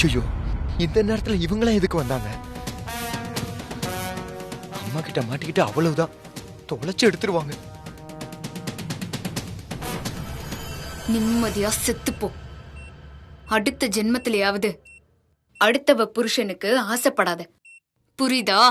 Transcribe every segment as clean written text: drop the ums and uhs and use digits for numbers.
ஐயோ, இந்த நேரத்துல இவங்களா எதுக்கு வந்தாங்க? அம்மா கிட்ட மாட்டிக்கிட்டு அவ்வளவுதான், தொலைச்சு எடுத்துருவாங்க. நிம்மதியா செத்துப்போ. அடுத்த ஜென்மத்திலேயாவது அடுத்தவ புருஷனுக்கு ஆசைப்படாத, புரியுதா?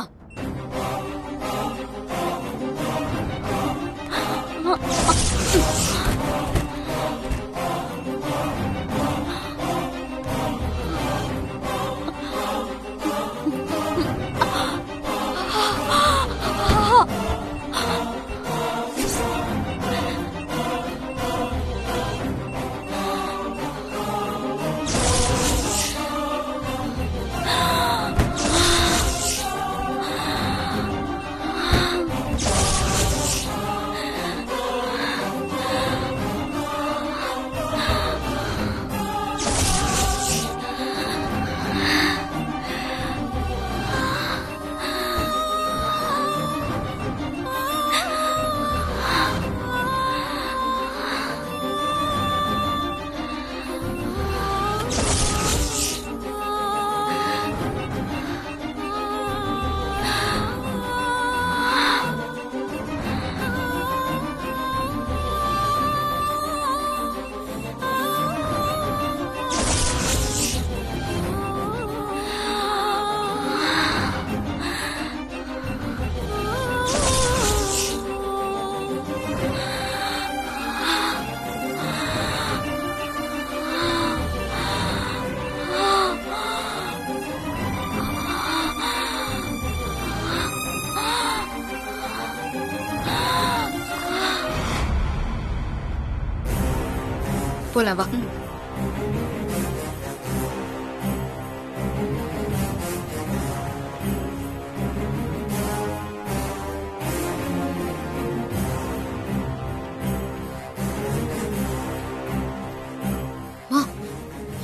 போலாம் வா.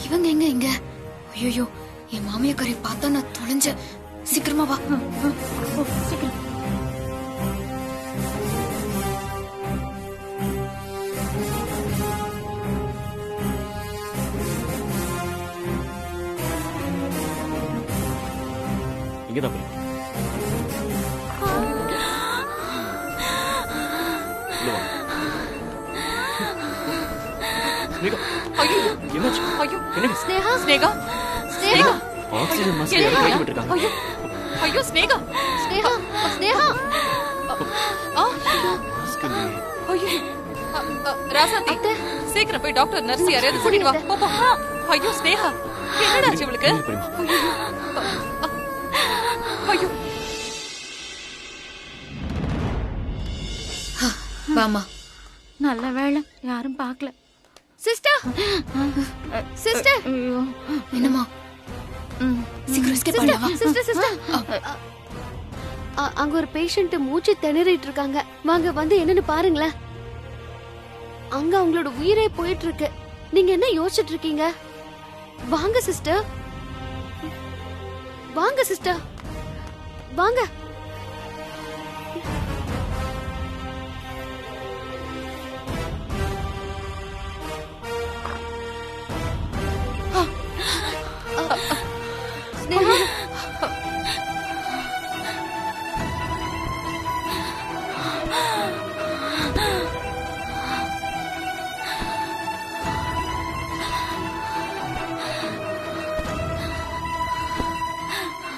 இவங்க எங்க இங்க? ஐயோ, என் மாமியாக்காரை பார்த்தா நான் தொலைஞ்ச. சீக்கிரமா வா. சீக்கிரம். இங்கதான் போய் ஆக்சிஜன் மாஸ்க் கையில் விட்டுருக்காங்க. ஐயோ ஸ்னேகா, ஸ்னேகா, ஸ்னேகா. ஐயோ ராசாத்தி, சீக்கிரம் போய் டாக்டர் நர்ஸ் யாரையாவது கூட்டிட்டு வா. போ போ. ஐயோ ஸ்னேகா, என்னடா ஆச்சு உங்களுக்கு? ஐயோ வாமா. நல்ல வேளை யாரும் பார்க்கல. Sister, sister. என்னம்மா? சீக்கிரம் எஸ்கேப் பண்ணலாம். Sister, sister. அங்க ஒரு பேஷண்ட் மூச்சு திணறிட்டு இருக்காங்க. வாங்க வந்து என்னன்னு பாருங்களேன். அங்க அவங்களோட உயிரே போயிட்டு இருக்கு. நீங்க என்ன யோசிச்சுட்டு இருக்கீங்க? வாங்க சிஸ்டர், வாங்க சிஸ்டர், வாங்க. ஸ்னேகா,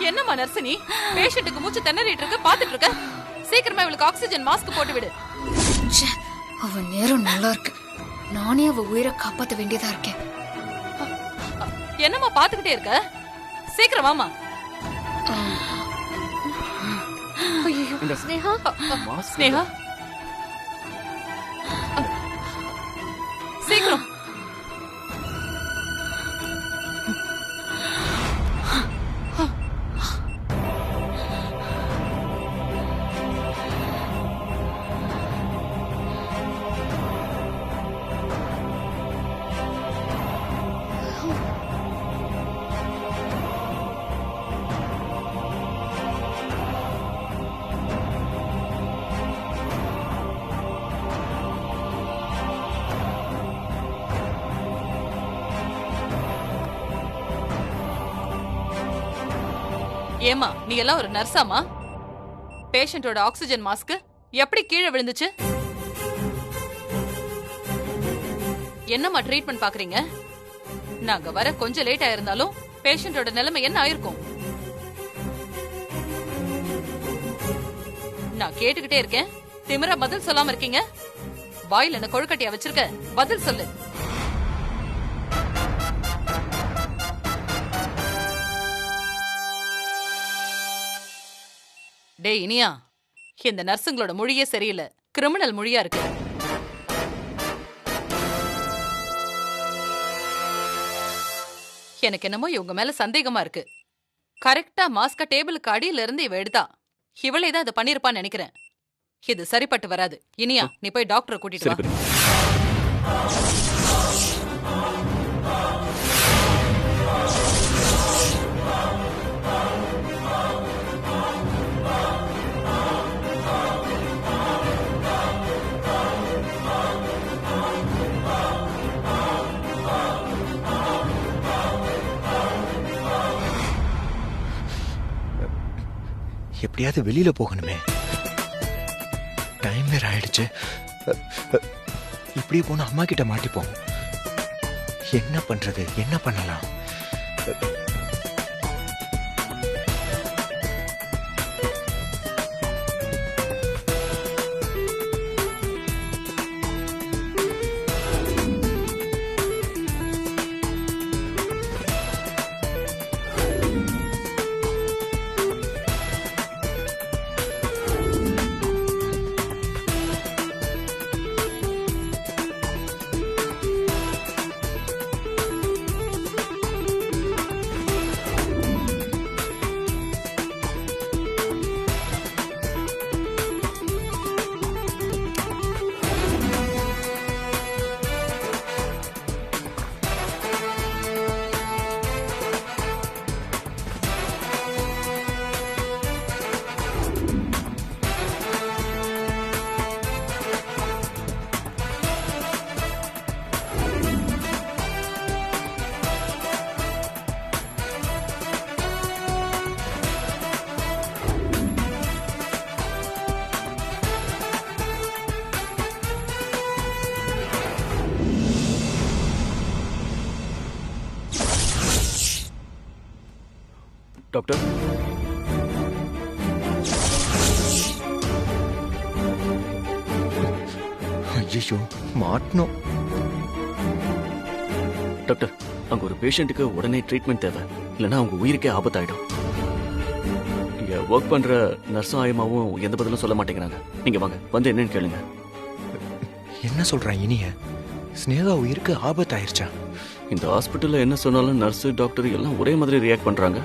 என்னம்மா நர்சினி, பேஷண்ட்டுக்கு மூச்சு திணறிட்டு இருக்கு, பாத்துட்டு இருக்க. சீக்கிரமா இவளுக்கு ஆக்சிஜன் மாஸ்க் போட்டு விடு. அவ நேரம் நல்லா இருக்கு, நானே அவ உயிரை காப்பாத்த வேண்டியதா இருக்கேன். என்னம்மா பாத்துக்கிட்டே இருக்க? சீக்கிரம் வாமா. ஸ்னேகா, ஸ்னேகா சீக்கிரம். ஏமா நீ எல்லாம் ஒரு நர்ஸாமா? பேஷண்டோட ஆக்சிஜன் மாஸ்க் எப்படி கீழே விழுந்துச்சு? என்னம்மா ட்ரீட்மெண்ட் பாக்குறீங்க? நாங்க வர கொஞ்சம் லேட் ஆயிருந்தாலும் பேஷண்டோட நிலைமை என்ன ஆயிருக்கும்? நான் கேட்டுக்கிட்டே இருக்கேன், திமிரா பதில் சொல்லாம இருக்கீங்க. வாயில என்ன கொழுக்கட்டியா வச்சிருக்க? பதில் சொல்லு. டேய் இனியா, இந்த நர்ஸுங்களோட மொழியே சரியில்லை, கிரிமினல் மொழியா இருக்கு. எனக்கு என்னமோ இவங்க மேல சந்தேகமா இருக்கு. கரெக்டா மாஸ்க டேபிளுக்கு அடியில இருந்து இவ எடுத்தா. இவளே தான் இதை பண்ணிருப்பான்னு நினைக்கிறேன். இது சரிப்பட்டு வராது. இனியா, நீ போய் டாக்டரை கூட்டிட்டு வா. எப்படியாவது வெளியில போகணுமே. டைம் வேற ஆயிடுச்சு. இப்படியே போன அம்மா கிட்ட மாட்டிப்போம். என்ன பண்றது, என்ன பண்ணலாம்? டாக்டர், ஐயோ மாட்டணும். டாக்டர், அங்க ஒரு பேஷண்ட்டுக்கு உடனே ட்ரீட்மெண்ட் தேவை, இல்லைன்னா அவங்க உயிருக்கே ஆபத்தாயிடும். இங்க ஒர்க் பண்ற நர்ஸும் ஆயமாவும் எந்த பதிலும் சொல்ல மாட்டேங்கிறாங்க. நீங்க வாங்க, வந்து என்னன்னு கேளுங்க. என்ன சொல்றான் இனிய? ஸ்னேகா உயிருக்கு ஆபத்தாயிருச்சா? இந்த ஹாஸ்பிட்டல்ல என்ன சொன்னாலும் நர்ஸ் டாக்டர் எல்லாம் ஒரே மாதிரி ரியாக்ட் பண்றாங்க.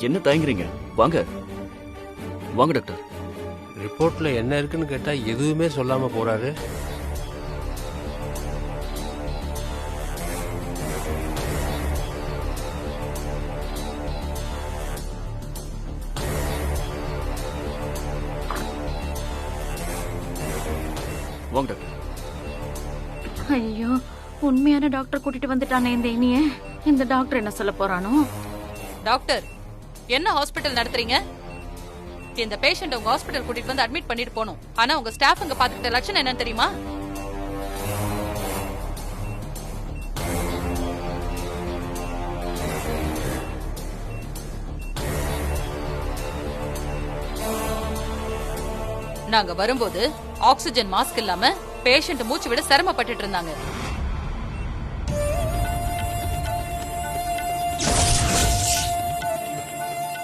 என்ன தயங்குறீங்க? வாங்க வாங்க டாக்டர். ரிப்போர்ட்ல என்ன இருக்குன்னு கேட்டா எதுவுமே சொல்லாம போறாரு. வாங்க டாக்டர். ஐயோ, உண்மையான டாக்டர் கூட்டிட்டு வந்துட்டானே இந்த இனிய. இந்த டாக்டர் என்ன சொல்ல போறானோ? டாக்டர், என்ன ஹாஸ்பிட்டல் நடத்துறீங்க? இந்த பேஷண்ட் உங்க ஹாஸ்பிட்டல் கூட்டிட்டு வந்து அட்மிட் பண்ணிட்டு போகணும். ஆனா உங்க ஸ்டாஃப் அங்க பாத்துக்கிட்ட லட்சணம் என்னன்னு தெரியுமா? நாங்க வரும்போது ஆக்சிஜன் மாஸ்க் இல்லாம பேஷண்ட் மூச்சு விட சிரமப்பட்டுட்டு இருந்தாங்க.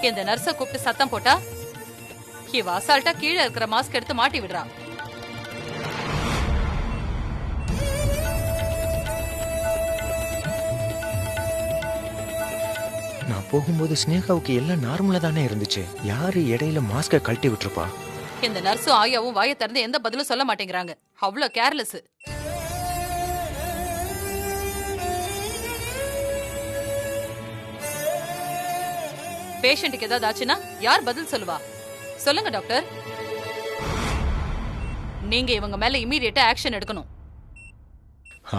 இந்த நர்ஸ கூப்பிட்டு சத்தம் போட்டா இவ அசால்ட்டா கீழே இருக்கிற மாஸ்க் எடுத்து மாட்டி விடுறான். நான் போகும்போது ஸ்னேகாவுக்கு எல்லாம் நார்மலா தானே இருந்துச்சு. யாரு இடையில மாஸ்க கழட்டி விட்டுருப்பா? இந்த நர்ஸும் ஆயாவும் வாயை திறந்து எந்த பதிலும் சொல்ல மாட்டேங்கிறாங்க. அவ்வளவு கேர்லெஸ். பேஷண்ட்டுக்கு ஏதாவது ஆச்சுன்னா யார் பதில் சொல்லுவா? சொல்லுங்க டாக்டர். நீங்க இவங்க மேல இமீடியட்டா ஆக்ஷன் எடுக்கணும்.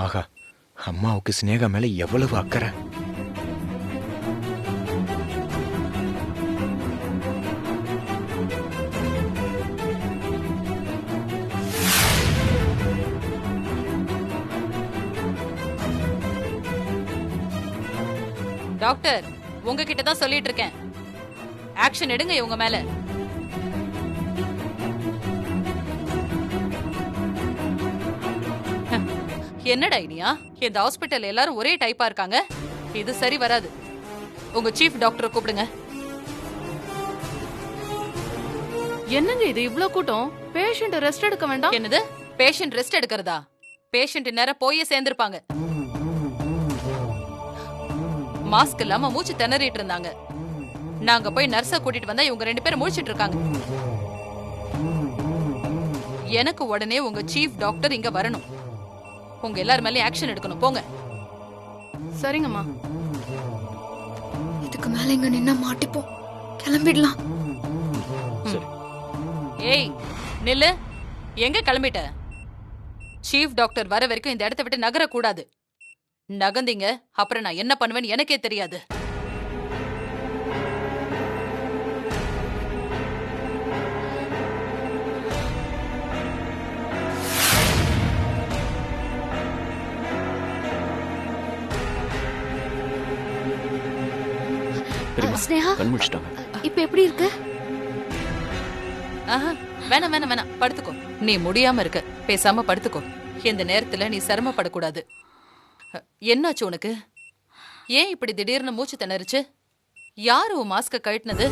ஆகா, அம்மாவுக்கு ஸ்னேகா மேல எவ்வளவு அக்கறை. டாக்டர் உங்ககிட்ட தான் சொல்லிட்டு இருக்கேன், ஆக்ஷன் எடுங்க இவங்க மேல. என்னடா இனியா, இந்த ஹாஸ்பிட்டல் எல்லாரும் ஒரே டைப்பா இருக்காங்க. இது சரி வராது. உங்க சீஃப் டாக்டரை கூப்பிடுங்க. என்னங்க இது இவ்ளோ கூட்டம்? பேஷண்ட் ரெஸ்ட் எடுக்க வேண்டாம்? என்னது பேஷண்ட் ரெஸ்ட் எடுக்கிறதா? பேஷண்ட் நேரம் போயே சேர்ந்திருப்பாங்க. மாஸ்க் இல்லாம மூச்சு திணறிட்டு இருந்தாங்க. நாங்க போய் நர்ஸ கூட்டிட்டு வந்தா இவங்க 2 பேரும் முழிச்சிட்டு இருக்காங்க. எனக்கு உடனே உங்க சீஃப் டாக்டர் இங்க வரணும். உங்க எல்லாரும் மேலே ஆக்ஷன் எடுக்கணும். போங்க. சரிங்கம்மா. இதுக்கு மேல இங்க நின்னா மாட்டிப்போம். கிளம்பிடலாம். ஏய் நில்லு. எங்க கிளம்பிட்ட? சீஃப் டாக்டர் வர வரைக்கும் இந்த இடத்தை விட்டு நகர கூடாது. நகந்தீங்க அப்புறம் நான் என்ன பண்ணுவேன்னு எனக்கே தெரியாது. ஸ்னேகா, கண் முடிச்சிட்டாங்க. இப்ப எப்படி இருக்கு? ஆஹா, வேணாம் வேணாம் வேணாம், படுத்துக்கோ. நீ முடியாம இருக்க, பேசாம படுத்துக்கோ. இந்த நேரத்துல நீ சிரமப்படக்கூடாது. என்னாச்சு உனக்கு? ஏன் இப்படி திடீர்னு மூச்சு திணறுச்சு? யாரு உன் மாஸ்க கழட்டினது?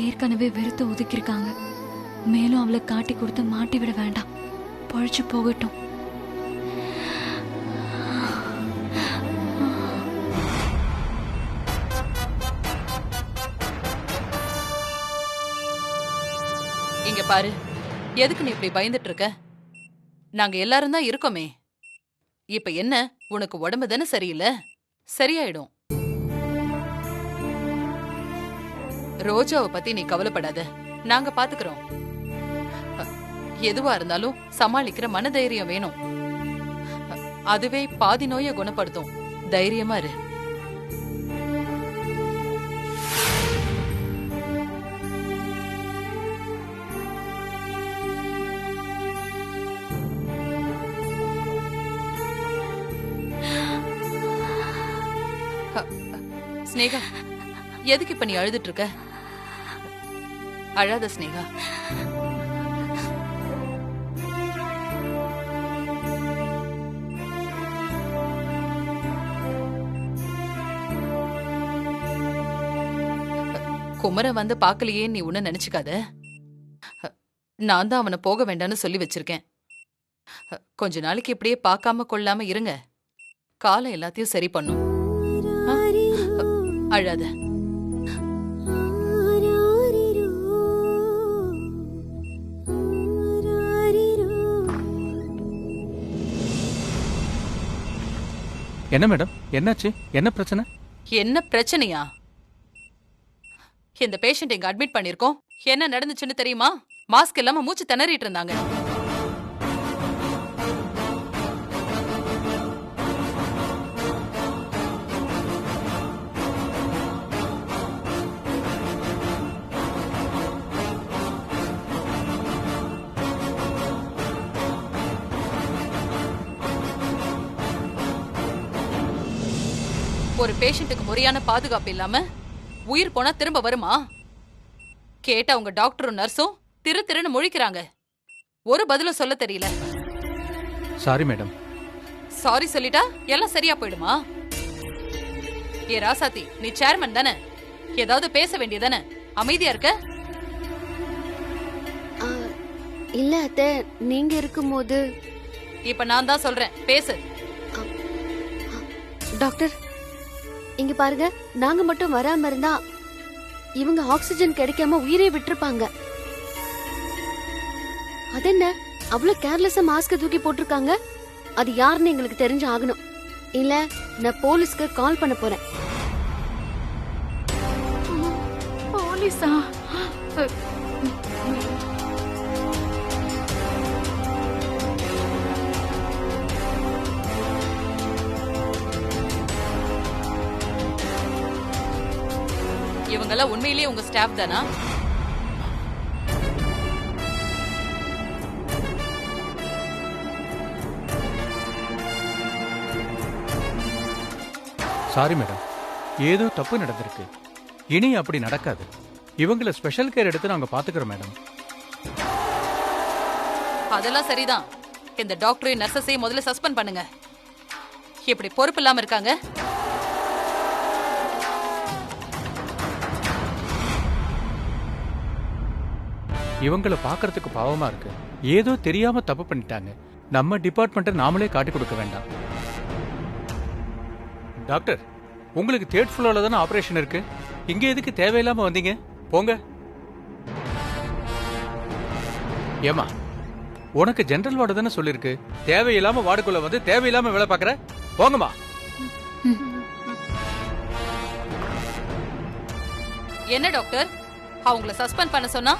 ஏற்கனவே வெறுத்து ஒதுக்கியிருக்காங்க. மேலும் அவளை காட்டி கொடுத்து மாட்டி விட வேண்டாம். பொழைச்சு போகட்டும். இங்க பாரு, எதுக்கு நீ இப்படி பயந்துட்டு இருக்க? நாங்க எல்லாரும் தான் இருக்கோமே. இப்ப என்ன, உனக்கு உடம்பு தானே சரியில்லை, சரியாயிடும். ரோஜாவை பத்தி நீ கவலைப்படாத, நாங்க பாத்துக்கிறோம். எதுவா இருந்தாலும் சமாளிக்கிற மனதைரியம் வேணும். அதுவே பாதி நோயை குணப்படுத்தும். தைரியமா இரு. ஸ்னேகா, எதுக்கு இப்ப நீ அழுதுட்டு இருக்க? அழாத ஸ்னேகா. குமர வந்து பாக்கலையே நீ ஒண்ணு நினைச்சுக்காத. நான் தான் அவனை போக வேண்டாம்னு சொல்லி வச்சிருக்கேன். கொஞ்ச நாளைக்கு இப்படியே பார்க்காம கொள்ளாம இருங்க. காலம் எல்லாத்தையும் சரி பண்ணும். அழாத. என்ன மேடம், என்னாச்சு? என்ன பிரச்சனை? என்ன பிரச்சனையா? இந்த பேஷண்ட் இங்க அட்மிட் பண்ணிருக்கோம். என்ன நடந்துச்சுன்னு தெரியுமா? மாஸ்க் இல்லாம மூச்சு திணறிட்டு இருந்தாங்க. ஒரு பேஷண்ட்டுக்கு முறையான பாதுகாப்பு இல்லாம உயிர் போனா திரும்ப வருமா? கேட்டா உங்க டாக்டரும் நர்ஸும் திரு திருன்னு முழிக்கிறாங்க. ஒரு பதிலும் சொல்ல தெரியல. Sorry madam. சாரி சொல்லிட்டா எல்லாம் சரியா போயிடுமா? ஏ ராசாத்தி, நீ சேர்மன் தானே, ஏதாவது பேச வேண்டியதானே? அமைதியா இருக்க? இல்ல அத்தை, நீங்க இருக்கும்போது. இப்ப நான் தான் சொல்றேன், பேசு. டாக்டர், இங்க பாருங்க, நாங்க மட்டும் வராம இருந்தா இவங்க ஆக்சிஜன் கிடைக்காம உயிரே விட்டுருப்பாங்க. அதென்ன அவ்வளவு கேர்லெஸ்ஸா மாஸ்க் தூக்கி போட்டிருக்காங்க? அது யாருன்னு எங்களுக்கு தெரிஞ்சு ஆகணும். இல்ல நான் போலீஸ்க்கு கால் பண்ண போறேன். போலீஸா? இவங்கெல்லாம் உண்மையிலேயே உங்க ஸ்டாஃப் தானா? சாரி மேடம், ஏதோ தப்பு நடந்திருக்கு. இனி அப்படி நடக்காது. இவங்கள ஸ்பெஷல் கேர் எடுத்து நாங்க பாத்துக்கிறோம் மேடம். அதெல்லாம் சரிதான். இந்த டாக்டரையும் நர்சஸையும் முதல்ல சஸ்பெண்ட் பண்ணுங்க. இப்படி பொறுப்பு இல்லாம இருக்காங்க. இவங்கள பாக்குறதுக்கு பாவமா இருக்கு. ஏதோ தெரியாம தப்பு பண்ணிட்டாங்க. நம்ம டிபார்ட்மெண்ட்டை நாமளே காட்டி கொடுக்க வேண்டாம். டாக்டர், உங்களுக்கு தேர்ட் ஃப்ளோர்ல தானே ஆபரேஷன் இருக்கு. இங்க எதுக்கு தேவையில்லாம வந்தீங்க? போங்க. ஏமா, உனக்கு ஜெனரல் வார்டு தானே சொல்லிருக்கு. தேவையில்லாம வார்டுக்குள்ள வந்து தேவையில்லாம வேலை பாக்குற. போங்கம்மா. என்ன டாக்டர், அவங்கள சஸ்பெண்ட் பண்ண சொன்னா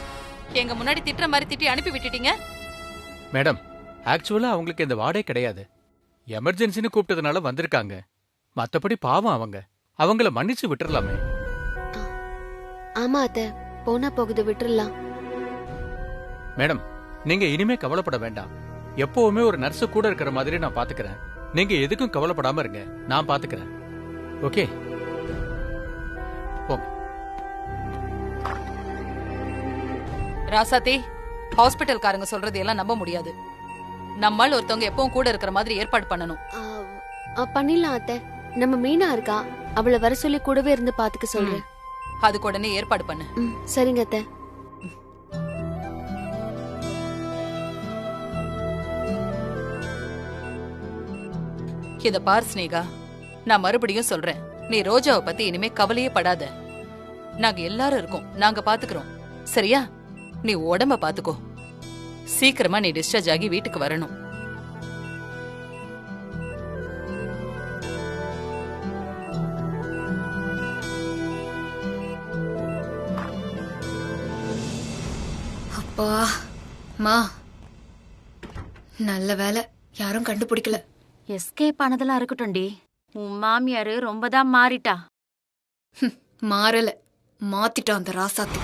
எங்க முன்னாடி திட்டுற மாதிரி திட்டி அனுப்பி விட்டுட்டீங்க. மேடம், ஆக்சுவலா அவங்களுக்கு இந்த வார்டே கிடையாது. எமர்ஜென்சின்னு கூப்பிட்டதுனால வந்திருக்காங்க. மத்தபடி பாவம் அவங்க. அவங்கள மன்னிச்சு விட்டுறலாமே. ஆமா அத்தை, போனா போகுது, விட்டுறலாம். மேடம், நீங்க இனிமே கவலைப்பட வேண்டாம். எப்பவுமே ஒரு நர்ஸ் கூட இருக்கிற மாதிரி நான் பாத்துக்கிறேன். நீங்க எதுக்கும் கவலைப்படாம இருங்க, நான் பாத்துக்கிறேன். ஓகே, போங்க. ராசாத்தி, ஹாஸ்பிட்டல்காரங்க சொல்றது எல்லாம் நம்ப முடியாது. நம்மால் ஒருத்தவங்க எப்பவும் கூட இருக்கிற மாதிரி ஏற்பாடு பண்ணணும். பண்ணிடலாம் அத்தை. நம்ம மீனா இருக்கா, அவளை வர சொல்லி கூடவே இருந்து பாத்துக்க சொல்றேன். அதுக்கு உடனே ஏற்பாடு பண்ணு. சரிங்க அத்தை. இத பார் ஸ்னேகா, நான் மறுபடியும் சொல்றேன், நீ ரோஜாவை பத்தி இனிமே கவலையே படாத. நாங்க எல்லாரும் இருக்கோம், நாங்க பாத்துக்கிறோம். சரியா? நீ உடம்ப பாத்துக்கோ. சீக்கிரமா நீ டிஸ்சார்ஜ் ஆகி வீட்டுக்கு வரணும். அப்பா மா, நல்ல வேலை யாரும் கண்டுபிடிக்கல. எஸ்கேப் ஆனதெல்லாம் இருக்கட்டும்டி, உன் மாமியாரு ரொம்ப தான் மாறிட்டா. மாறல, மாத்திட்டான் அந்த ராசாத்தி.